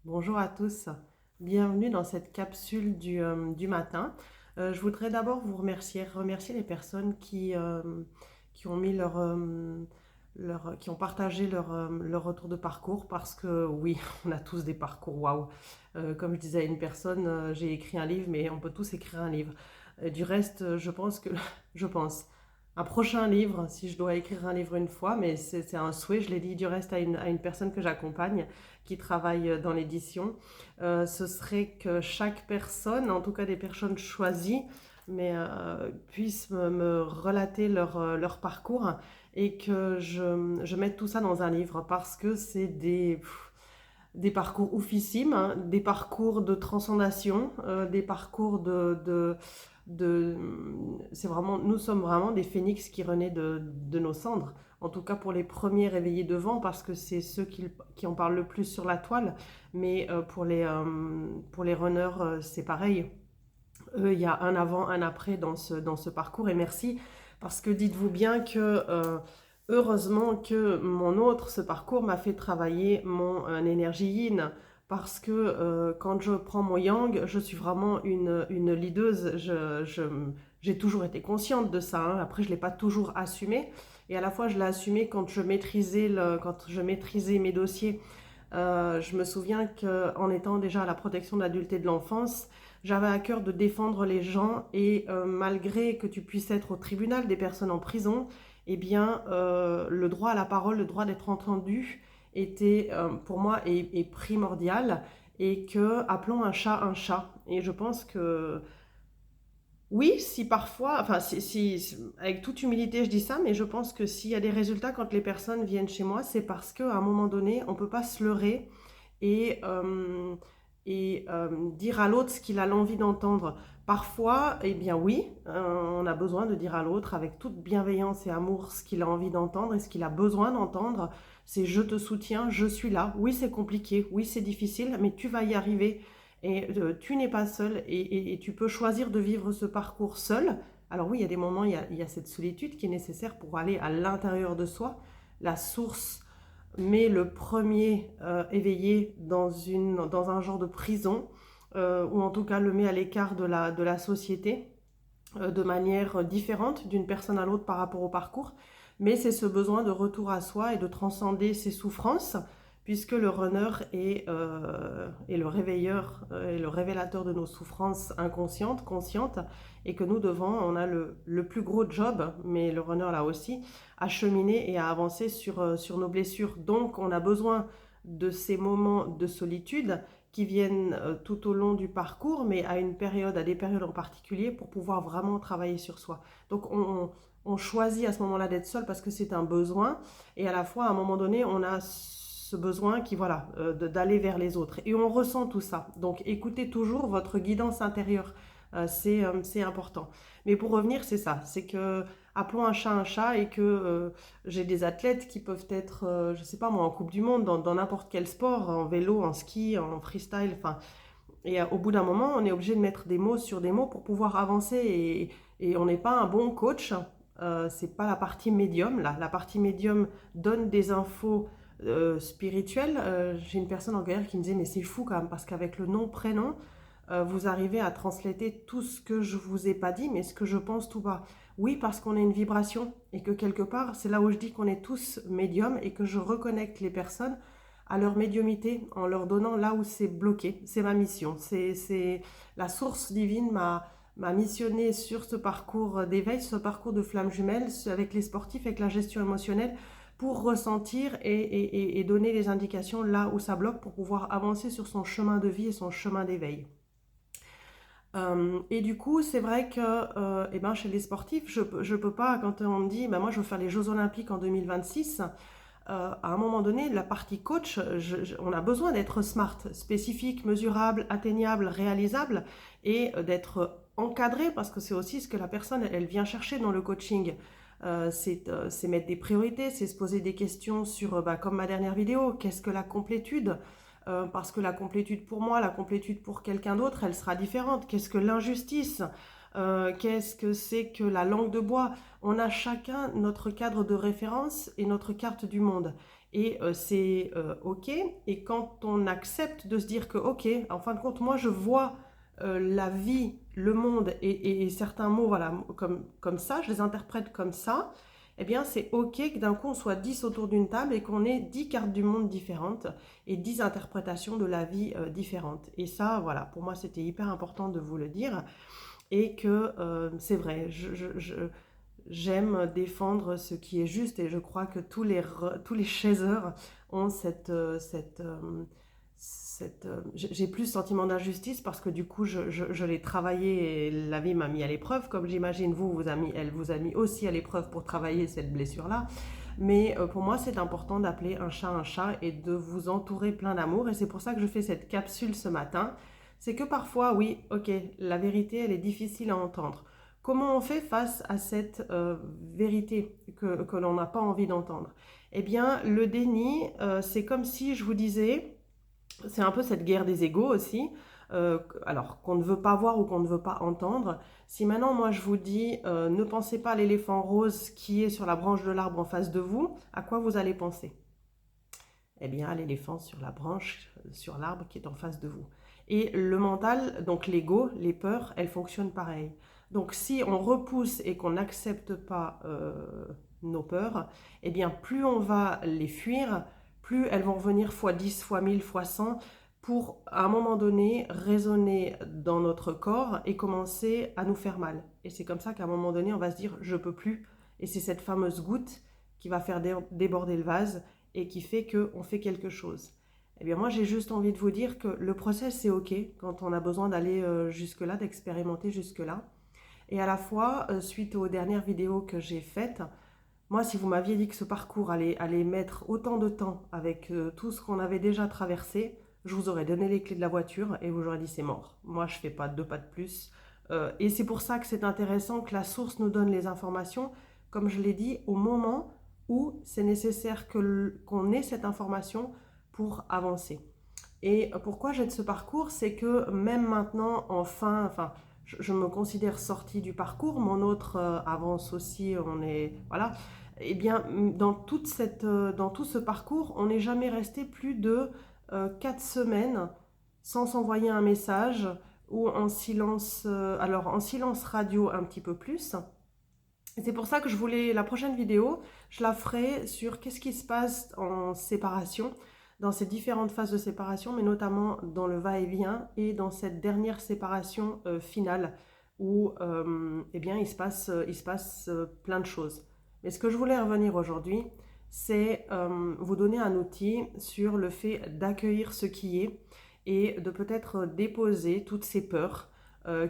Bonjour à tous, bienvenue dans cette capsule du matin. Je voudrais d'abord vous remercier les personnes qui ont mis qui ont partagé leur retour de parcours parce que oui, on a tous des parcours, waouh. Comme je disais à une personne, j'ai écrit un livre, mais on peut tous écrire un livre. Du reste, je pense que, je pense, un prochain livre, si je dois écrire un livre une fois, mais c'est un souhait, je l'ai dit du reste à une personne que j'accompagne qui travaille dans l'édition, ce serait que chaque personne, en tout cas des personnes choisies, puissent me relater leur parcours et que je mette tout ça dans un livre parce que c'est des parcours oufissimes, hein, des parcours de transcendation, des parcours de c'est vraiment, nous sommes vraiment des phénix qui renaissent de nos cendres. En tout cas pour les premiers réveillés devant, parce que c'est ceux qui en parlent le plus sur la toile. Mais pour les runners, c'est pareil. Eux, il y a un avant, un après dans ce parcours. Et merci, parce que dites-vous bien que heureusement que ce parcours m'a fait travailler mon énergie yin. Parce que quand je prends mon yang, je suis vraiment une leaduse. J'ai toujours été consciente de ça, hein. Après, je ne l'ai pas toujours assumé. Et à la fois, je l'ai assumé quand je maîtrisais mes dossiers. Je me souviens qu'en étant déjà à la protection de l'adulte et de l'enfance, j'avais à cœur de défendre les gens et malgré que tu puisses être au tribunal des personnes en prison, eh bien, le droit à la parole, le droit d'être entendu était pour moi est primordial et que appelons un chat un chat. Et je pense que oui, si parfois, enfin, avec toute humilité je dis ça, mais je pense que s'il y a des résultats quand les personnes viennent chez moi, c'est parce qu'à un moment donné, on ne peut pas se leurrer et, euh, dire à l'autre ce qu'il a l'envie d'entendre. Parfois, eh bien oui, on a besoin de dire à l'autre avec toute bienveillance et amour ce qu'il a envie d'entendre et ce qu'il a besoin d'entendre. C'est je te soutiens, je suis là. Oui, c'est compliqué, oui, c'est difficile, mais tu vas y arriver. Et tu n'es pas seul et tu peux choisir de vivre ce parcours seul. Alors oui, il y a des moments, il y a cette solitude qui est nécessaire pour aller à l'intérieur de soi. La source met le premier éveillé dans un genre de prison, ou en tout cas le met à l'écart de la société, de manière différente d'une personne à l'autre par rapport au parcours. Mais c'est ce besoin de retour à soi et de transcender ses souffrances, puisque le runner est le réveilleur et le révélateur de nos souffrances inconscientes, conscientes, et que nous devons, on a le plus gros job, mais le runner là aussi, à cheminer et à avancer sur nos blessures. Donc on a besoin de ces moments de solitude qui viennent tout au long du parcours, mais à des périodes en particulier pour pouvoir vraiment travailler sur soi. Donc on choisit à ce moment-là d'être seul parce que c'est un besoin, et à la fois à un moment donné on a ce besoin qui voilà d'aller vers les autres et on ressent tout ça. Donc écoutez toujours votre guidance intérieure, c'est important. Mais pour revenir, c'est ça, c'est que appelons un chat et que j'ai des athlètes qui peuvent être, je sais pas moi, en Coupe du Monde, dans n'importe quel sport, en vélo, en ski, en freestyle, enfin, et au bout d'un moment, on est obligé de mettre des mots sur des mots pour pouvoir avancer et on n'est pas un bon coach. C'est pas la partie médium. La partie médium donne des infos spirituelles. J'ai une personne en galère qui me disait mais c'est fou quand même parce qu'avec le nom prénom, vous arrivez à translater tout ce que je vous ai pas dit, mais ce que je pense tout bas. Oui, parce qu'on est une vibration et que quelque part, c'est là où je dis qu'on est tous médiums et que je reconnecte les personnes à leur médiumité en leur donnant là où c'est bloqué. C'est ma mission. C'est la source divine m'a missionné sur ce parcours d'éveil, ce parcours de flamme jumelle avec les sportifs, avec la gestion émotionnelle pour ressentir et donner les indications là où ça bloque pour pouvoir avancer sur son chemin de vie et son chemin d'éveil. Et du coup, c'est vrai que eh ben, chez les sportifs, je peux pas, quand on me dit, ben, moi je veux faire les Jeux Olympiques en 2026, à un moment donné, la partie coach, on a besoin d'être smart, spécifique, mesurable, atteignable, réalisable et d'être encadré parce que c'est aussi ce que la personne, elle vient chercher dans le coaching. C'est mettre des priorités, c'est se poser des questions sur, bah, comme ma dernière vidéo, qu'est-ce que la complétude? Parce que la complétude pour moi, la complétude pour quelqu'un d'autre, elle sera différente. Qu'est-ce que l'injustice? Qu'est-ce que c'est que la langue de bois? On a chacun notre cadre de référence et notre carte du monde. Et c'est OK. Et quand on accepte de se dire que OK, en fin de compte, moi je vois la vie, le monde et certains mots, voilà, comme ça, je les interprète comme ça, eh bien c'est OK que d'un coup on soit 10 autour d'une table et qu'on ait 10 cartes du monde différentes et 10 interprétations de la vie différentes. Et ça, voilà, pour moi c'était hyper important de vous le dire et que c'est vrai, j'aime défendre ce qui est juste et je crois que tous les chasseurs ont j'ai plus ce sentiment d'injustice parce que du coup je l'ai travaillé et la vie m'a mis à l'épreuve comme j'imagine elle vous a mis aussi à l'épreuve pour travailler cette blessure-là. Mais pour moi c'est important d'appeler un chat et de vous entourer plein d'amour et c'est pour ça que je fais cette capsule ce matin. C'est que parfois oui, ok, la vérité elle est difficile à entendre. Comment on fait face à cette vérité que l'on n'a pas envie d'entendre? Eh bien, le déni, c'est comme si je vous disais, c'est un peu cette guerre des égos aussi, alors qu'on ne veut pas voir ou qu'on ne veut pas entendre. Si maintenant, moi, je vous dis, ne pensez pas à l'éléphant rose qui est sur la branche de l'arbre en face de vous, à quoi vous allez penser? Eh bien, à l'éléphant sur la branche, sur l'arbre qui est en face de vous. Et le mental, donc l'ego, les peurs, elles fonctionnent pareil. Donc si on repousse et qu'on n'accepte pas nos peurs, eh bien plus on va les fuir, plus elles vont revenir fois 10, fois 1000, fois 100 pour à un moment donné résonner dans notre corps et commencer à nous faire mal. Et c'est comme ça qu'à un moment donné on va se dire je peux plus. Et c'est cette fameuse goutte qui va faire déborder le vase et qui fait qu'on fait quelque chose. Eh bien moi j'ai juste envie de vous dire que le process c'est ok quand on a besoin d'aller jusque-là, d'expérimenter jusque-là. Et à la fois, suite aux dernières vidéos que j'ai faites, moi si vous m'aviez dit que ce parcours allait mettre autant de temps avec tout ce qu'on avait déjà traversé, je vous aurais donné les clés de la voiture et vous j'aurais dit c'est mort. Moi je fais pas deux pas de plus. Et c'est pour ça que c'est intéressant que la source nous donne les informations, comme je l'ai dit, au moment où c'est nécessaire qu'on ait cette information pour avancer. Et pourquoi j'ai de ce parcours, c'est que même maintenant, enfin, je me considère sortie du parcours, mon autre avance aussi, on est, voilà. Eh bien, dans tout ce parcours, on n'est jamais resté plus de 4 semaines sans s'envoyer un message ou en silence, alors en silence radio un petit peu plus. Et c'est pour ça que la prochaine vidéo, je la ferai sur qu'est-ce qui se passe en séparation, dans ces différentes phases de séparation, mais notamment dans le va-et-vient et dans cette dernière séparation finale où eh bien, il se passe plein de choses. Mais ce que je voulais revenir aujourd'hui, c'est vous donner un outil sur le fait d'accueillir ce qui est et de peut-être déposer toutes ces peurs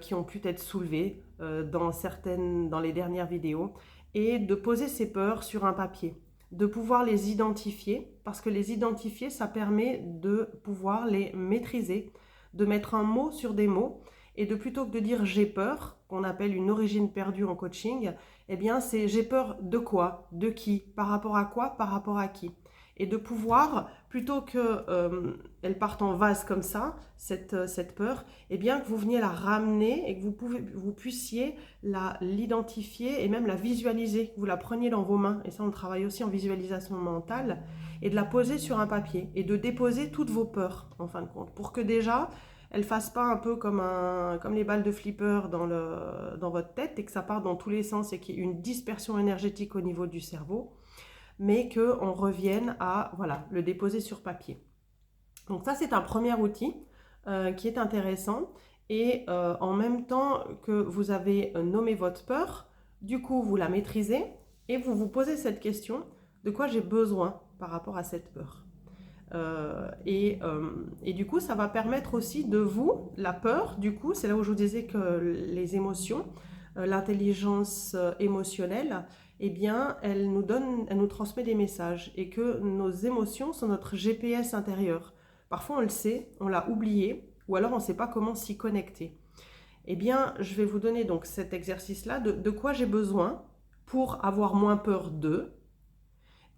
qui ont pu être soulevées dans les dernières vidéos et de poser ces peurs sur un papier, de pouvoir les identifier parce que les identifier ça permet de pouvoir les maîtriser, de mettre un mot sur des mots et de plutôt que de dire j'ai peur, qu'on appelle une origine perdue en coaching, eh bien c'est j'ai peur de quoi, de qui, par rapport à quoi, par rapport à qui. Et de pouvoir, plutôt qu'elle parte en vase comme ça, cette peur, eh bien que vous veniez la ramener et que vous puissiez l'identifier et même la visualiser, que vous la preniez dans vos mains. Et ça, on travaille aussi en visualisation mentale, et de la poser sur un papier et de déposer toutes vos peurs, en fin de compte, pour que déjà, elles ne fassent pas un peu comme les balles de flipper dans votre tête et que ça parte dans tous les sens et qu'il y ait une dispersion énergétique au niveau du cerveau, mais qu'on revienne à voilà, le déposer sur papier. Donc ça, c'est un premier outil qui est intéressant. Et en même temps que vous avez nommé votre peur, du coup, vous la maîtrisez et vous vous posez cette question, de quoi j'ai besoin par rapport à cette peur. Et du coup, ça va permettre aussi de vous, la peur, du coup, c'est là où je vous disais que les émotions, l'intelligence émotionnelle, eh bien, elle nous transmet des messages et que nos émotions sont notre GPS intérieur. Parfois, on le sait, on l'a oublié ou alors on ne sait pas comment s'y connecter. Eh bien, je vais vous donner donc cet exercice-là de quoi j'ai besoin pour avoir moins peur d'eux.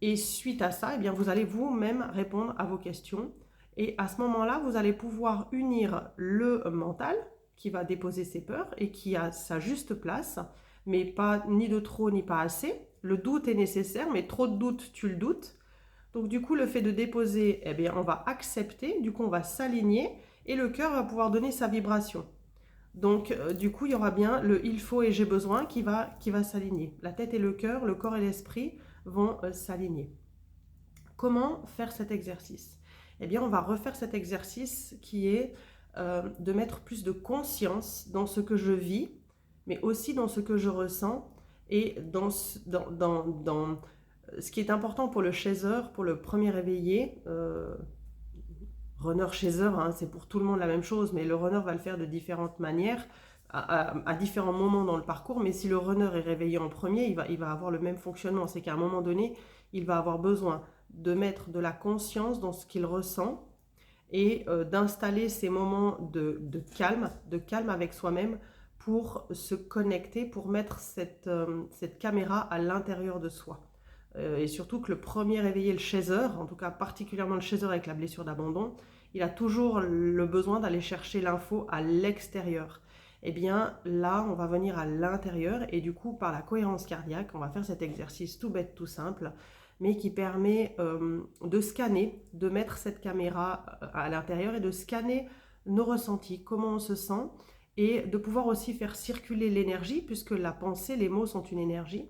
Et suite à ça, eh bien, vous allez vous-même répondre à vos questions. Et à ce moment-là, vous allez pouvoir unir le mental qui va déposer ses peurs et qui a sa juste place, mais pas ni de trop ni pas assez. Le doute est nécessaire, mais trop de doute, tu le doutes. Donc du coup, le fait de déposer, eh bien, on va accepter, du coup, on va s'aligner et le cœur va pouvoir donner sa vibration. Donc du coup, il y aura bien le il faut et j'ai besoin qui va s'aligner. La tête et le cœur, le corps et l'esprit vont s'aligner. Comment faire cet exercice? Eh bien, on va refaire cet exercice qui est de mettre plus de conscience dans ce que je vis, mais aussi dans ce que je ressens et dans ce qui est important pour le chaser, pour le premier réveillé. Runner chaser, hein, c'est pour tout le monde la même chose, mais le runner va le faire de différentes manières, à différents moments dans le parcours. Mais si le runner est réveillé en premier, il va avoir le même fonctionnement. C'est qu'à un moment donné, il va avoir besoin de mettre de la conscience dans ce qu'il ressent et d'installer ces moments de calme avec soi-même pour se connecter, pour mettre cette caméra à l'intérieur de soi. Et surtout que le premier réveillé, le chaser, en tout cas particulièrement le chaser avec la blessure d'abandon, il a toujours le besoin d'aller chercher l'info à l'extérieur. Eh bien là, on va venir à l'intérieur et du coup, par la cohérence cardiaque, on va faire cet exercice tout bête, tout simple, mais qui permet de scanner, de mettre cette caméra à l'intérieur et de scanner nos ressentis, comment on se sent, et de pouvoir aussi faire circuler l'énergie, puisque la pensée, les mots sont une énergie,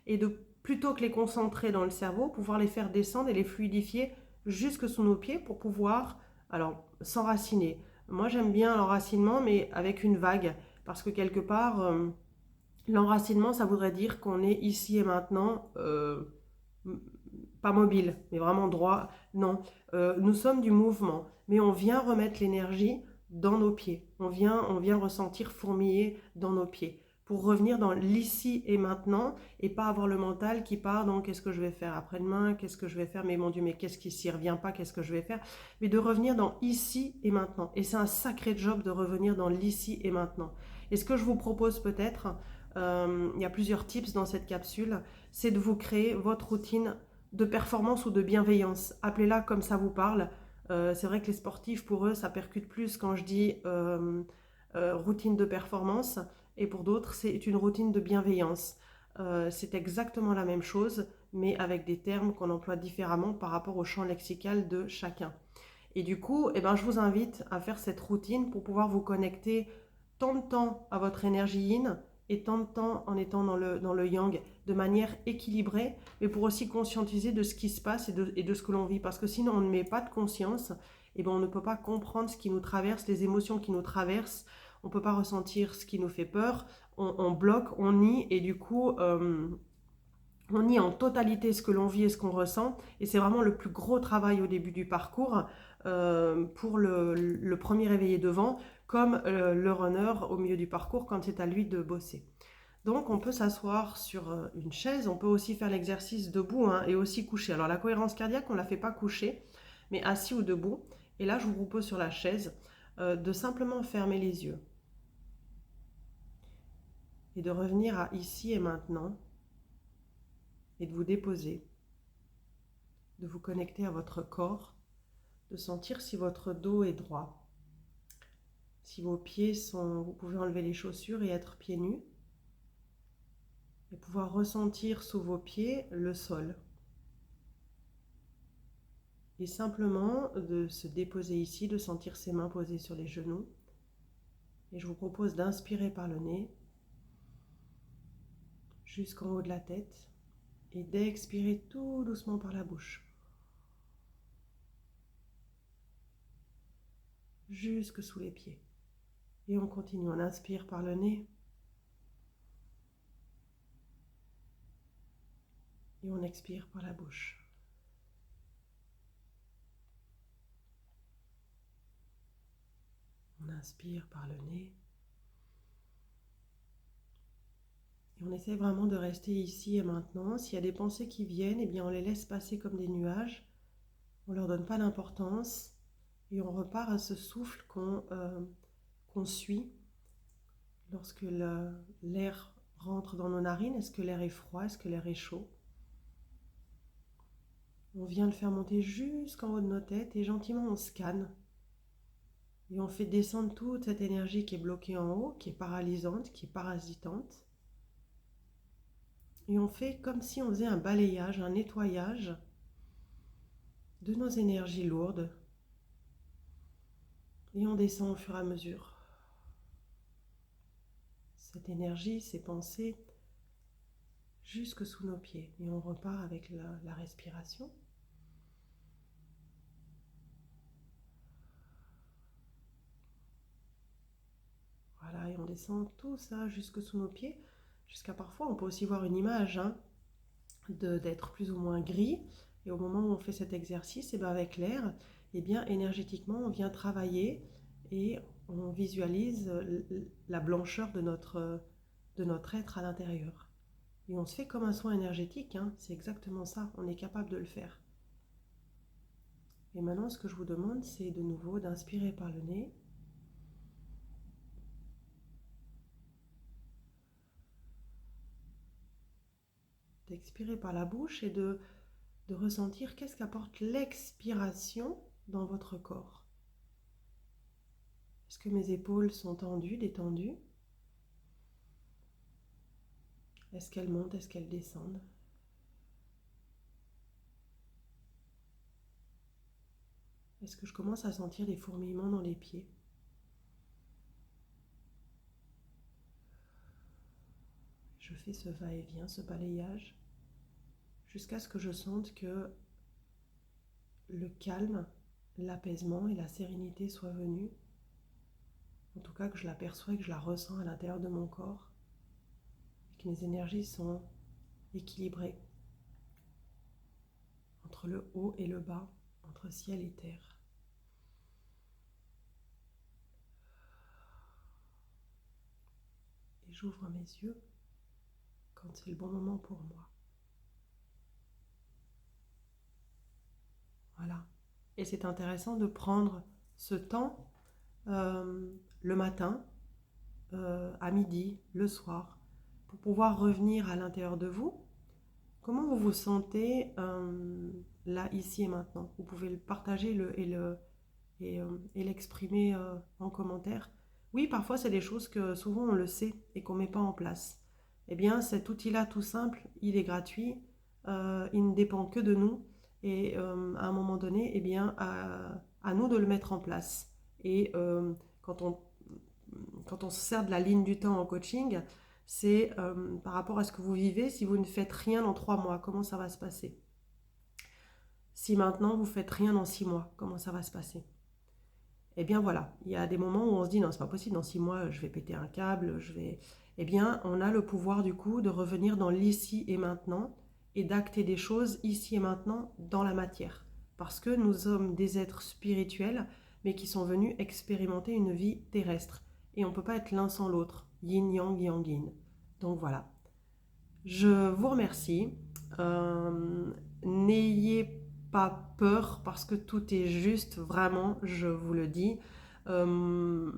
et de plutôt que les concentrer dans le cerveau, pouvoir les faire descendre et les fluidifier jusque sous nos pieds pour pouvoir alors s'enraciner. Moi j'aime bien l'enracinement mais avec une vague parce que quelque part l'enracinement ça voudrait dire qu'on est ici et maintenant pas mobile mais vraiment droit. Non, nous sommes du mouvement mais on vient remettre l'énergie dans nos pieds. On vient ressentir fourmiller dans nos pieds pour revenir dans l'ici et maintenant et pas avoir le mental qui part dans qu'est-ce que je vais faire après-demain, qu'est-ce que je vais faire, mais mon Dieu, mais qu'est-ce qui s'y revient pas, qu'est-ce que je vais faire, mais de revenir dans ici et maintenant. Et c'est un sacré job de revenir dans l'ici et maintenant. Et ce que je vous propose peut-être, il y a plusieurs tips dans cette capsule, c'est de vous créer votre routine de performance ou de bienveillance. Appelez-la comme ça vous parle. C'est vrai que les sportifs, pour eux, ça percute plus quand je dis routine de performance. Et pour d'autres, c'est une routine de bienveillance. C'est exactement la même chose, mais avec des termes qu'on emploie différemment par rapport au champ lexical de chacun. Et du coup, eh ben, je vous invite à faire cette routine pour pouvoir vous connecter tant de temps à votre énergie yin et tant de temps en étant dans le yang de manière équilibrée, mais pour aussi conscientiser de ce qui se passe et de ce que l'on vit. Parce que sinon, on ne met pas de conscience, et ben, on ne peut pas comprendre ce qui nous traverse, les émotions qui nous traversent, on ne peut pas ressentir ce qui nous fait peur, on bloque, on nie, et du coup, on nie en totalité ce que l'on vit et ce qu'on ressent. Et c'est vraiment le plus gros travail au début du parcours pour le premier réveillé devant, comme le runner au milieu du parcours quand c'est à lui de bosser. Donc on peut s'asseoir sur une chaise, on peut aussi faire l'exercice debout hein, et aussi couché. Alors la cohérence cardiaque, on ne la fait pas coucher, mais assis ou debout. Et là, je vous propose sur la chaise de simplement fermer les yeux et de revenir à ici et maintenant et de vous déposer, de vous connecter à votre corps, de sentir si votre dos est droit, si vos pieds sont... Vous pouvez enlever les chaussures et être pieds nus et pouvoir ressentir sous vos pieds le sol. Et simplement de se déposer ici, de sentir ses mains posées sur les genoux. Et je vous propose d'inspirer par le nez jusqu'en haut de la tête et d'expirer tout doucement par la bouche. Jusque sous les pieds. Et on continue, on inspire par le nez. Et on expire par la bouche. On inspire par le nez. Et on essaie vraiment de rester ici et maintenant. S'il y a des pensées qui viennent, eh bien on les laisse passer comme des nuages. On ne leur donne pas d'importance. Et on repart à ce souffle qu'on suit lorsque l'air rentre dans nos narines. Est-ce que l'air est froid? Est-ce que l'air est chaud? On vient le faire monter jusqu'en haut de nos têtes et gentiment on scanne. Et on fait descendre toute cette énergie qui est bloquée en haut, qui est paralysante, qui est parasitante. Et on fait comme si on faisait un balayage, un nettoyage de nos énergies lourdes et on descend au fur et à mesure. Cette énergie, ces pensées, jusque sous nos pieds. Et on repart avec la respiration. Voilà, et on descend tout ça jusque sous nos pieds. Jusqu'à parfois, on peut aussi voir une image d'être plus ou moins gris. Et au moment où on fait cet exercice, et bien avec l'air, et bien énergétiquement, on vient travailler et on visualise la blancheur de notre être à l'intérieur. Et on se fait comme un soin énergétique, c'est exactement ça, on est capable de le faire. Et maintenant, ce que je vous demande, c'est de nouveau d'inspirer par le nez, d'expirer par la bouche et de ressentir qu'est-ce qu'apporte l'expiration dans votre corps. Est-ce que mes épaules sont tendues, détendues? Est-ce qu'elles montent, est-ce qu'elles descendent? Est-ce que je commence à sentir des fourmillements dans les pieds? Je fais ce va-et-vient, ce balayage, jusqu'à ce que je sente que le calme, l'apaisement et la sérénité soient venus. En tout cas, que je l'aperçois et que je la ressens à l'intérieur de mon corps. Et que mes énergies sont équilibrées entre le haut et le bas, entre ciel et terre. Et j'ouvre mes yeux quand c'est le bon moment pour moi. Voilà. Et c'est intéressant de prendre ce temps le matin, à midi, le soir, pour pouvoir revenir à l'intérieur de vous. Comment vous vous sentez là, ici et maintenant? Vous pouvez le partager et l'exprimer en commentaire. Oui, parfois c'est des choses que souvent on le sait et qu'on ne met pas en place. Eh bien, cet outil-là tout simple, il est gratuit, il ne dépend que de nous et à un moment donné, eh bien, à nous de le mettre en place. Et quand on, quand on se sert de la ligne du temps en coaching, c'est par rapport à ce que vous vivez, si vous ne faites rien dans 3 mois, comment ça va se passer? Si maintenant vous ne faites rien dans 6 mois, comment ça va se passer? Eh bien voilà, il y a des moments où on se dit non, c'est pas possible, dans 6 mois je vais péter un câble, je vais. Eh bien, on a le pouvoir du coup de revenir dans l'ici et maintenant et d'acter des choses ici et maintenant dans la matière. Parce que nous sommes des êtres spirituels, mais qui sont venus expérimenter une vie terrestre. Et on ne peut pas être l'un sans l'autre, yin yang yang yin. Donc voilà. Je vous remercie. N'ayez pas peur parce que tout est juste, vraiment, je vous le dis. Euh,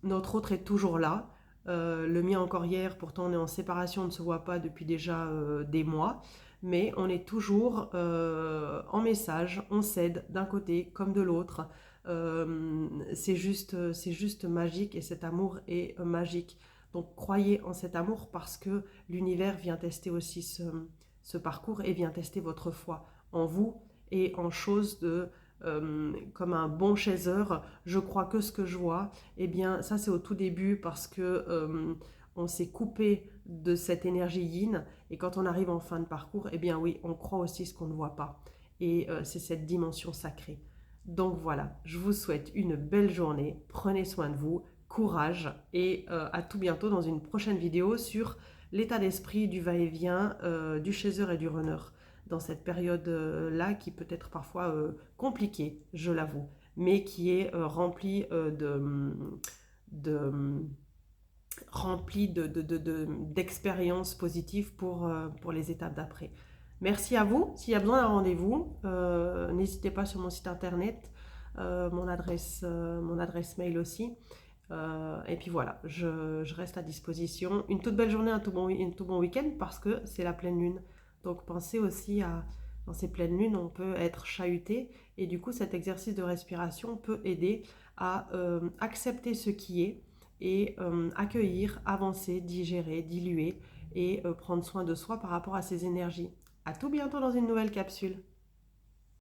Notre autre est toujours là. Le mien encore hier, pourtant on est en séparation, on ne se voit pas depuis déjà des mois. Mais on est toujours en message, on s'aide d'un côté comme de l'autre. C'est juste magique et cet amour est magique. Donc croyez en cet amour parce que l'univers vient tester aussi ce parcours et vient tester votre foi en vous et en choses comme un bon chasseur, je crois que ce que je vois. Eh bien ça c'est au tout début parce que on s'est coupé de cette énergie yin et quand on arrive en fin de parcours, eh bien oui, on croit aussi ce qu'on ne voit pas. Et c'est cette dimension sacrée. Donc voilà, je vous souhaite une belle journée, prenez soin de vous, courage et à tout bientôt dans une prochaine vidéo sur l'état d'esprit du va-et-vient du chaser et du runner dans cette période-là qui peut être parfois compliquée, je l'avoue, mais qui est remplie de d'expériences positives pour les étapes d'après. Merci à vous. S'il y a besoin d'un rendez-vous, n'hésitez pas sur mon site internet, mon adresse mail aussi. Et puis voilà, je reste à disposition. Une toute belle journée, un tout bon week-end parce que c'est la pleine lune. Donc pensez aussi dans ces pleines lunes, on peut être chahuté et du coup cet exercice de respiration peut aider à accepter ce qui est et accueillir, avancer, digérer, diluer et prendre soin de soi par rapport à ces énergies. À tout bientôt dans une nouvelle capsule.